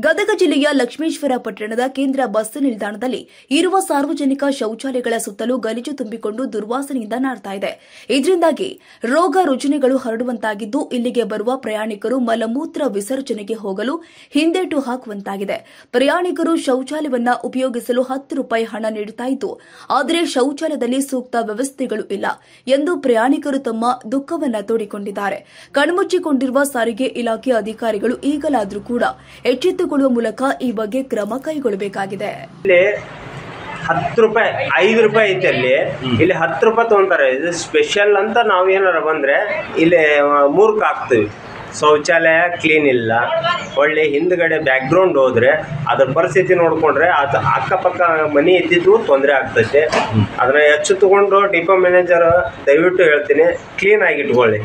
ಗದಗ ಜಿಲ್ಲೆಯ ಲಕ್ಷ್ಮೇಶ್ವರ ಪಟ್ಟಣದ ಕೇಂದ್ರ ಬಸ್ ನಿಲ್ದಾಣದಲ್ಲಿ ಇರುವ ಸಾರ್ವಜನಿಕ ಶೌಚಾಲಯಗಳ ಸುತ್ತಲೂ ಗಲೀಜು ತುಂಬಿಕೊಂಡು ದುರ್ವಾಸನೆಯಿಂದ ನಾಡ್ತಾ ಇದೆ. ಇದರಿಂದಾಗಿ ರೋಗ ರುಜಿನಗಳು ಹರಡುವಂತಾಗಿದ್ದು, ಇಲ್ಲಿಗೆ ಬರುವ ಪ್ರಯಾಣಿಕರು ಮಲಮೂತ್ರ ವಿಸರ್ಜನೆಗೆ ಹೋಗಲು ಹಿಂದೇಟು ಹಾಕುವಂತಾಗಿದೆ. ಪ್ರಯಾಣಿಕರು ಶೌಚಾಲಯವನ್ನ ಉಪಯೋಗಿಸಲು ₹10 ಹಣ ನೀಡುತ್ತಾ ಇದ್ದು, ಆದರೆ ಶೌಚಾಲಯದಲ್ಲಿ ಸೂಕ್ತ ವ್ಯವಸ್ಥೆಗಳು ಇಲ್ಲ ಎಂದು ಪ್ರಯಾಣಿಕರು ತಮ್ಮ ದುಃಖವನ್ನ ತೋಡಿಕೊಂಡಿದ್ದಾರೆ. ಕಣ್ಮುಚ್ಚಿಕೊಂಡಿರುವ ಸಾರಿಗೆ ಇಲಾಖೆ ಅಧಿಕಾರಿಗಳು ಈಗಲಾದರೂ ಕೂಡ ಎಚ್ಚೆತ್ತುಕೊಳ್ಳುವ ಮೂಲಕ ಈ ಬಗ್ಗೆ ಕ್ರಮ ಕೈಗೊಳ್ಳಬೇಕಾಗಿದೆ. ₹10 ₹5 ಐತೆ ಇಲ್ಲಿ ₹10 ತಗೊಂತಾರೆ. ಇದು ಸ್ಪೆಷಲ್ ಅಂತ ನಾವೇನಾರ ಬಂದರೆ ಇಲ್ಲಿ ಮೂರ್ಖ ಆಗ್ತೀವಿ. ಶೌಚಾಲಯ ಕ್ಲೀನ್ ಇಲ್ಲ, ಒಳ್ಳೆ ಹಿಂದ್ಗಡೆ ಬ್ಯಾಕ್ಗ್ರೌಂಡ್ ಹೋದ್ರೆ ಅದ್ರ ಪರಿಸ್ಥಿತಿ ನೋಡಿಕೊಂಡ್ರೆ ಅದು ಅಕ್ಕಪಕ್ಕ ಮನೆ ಇದ್ದಿದ್ದು ತೊಂದರೆ ಆಗ್ತೈತೆ. ಅದನ್ನ ಎಚ್ಚೆತ್ತುಕೊಂಡು ಡಿಪೋ ಮ್ಯಾನೇಜರ್ ದಯವಿಟ್ಟು ಹೇಳ್ತೀನಿ, ಕ್ಲೀನ್ ಆಗಿ ಇಟ್ಕೊಳ್ಳಿ.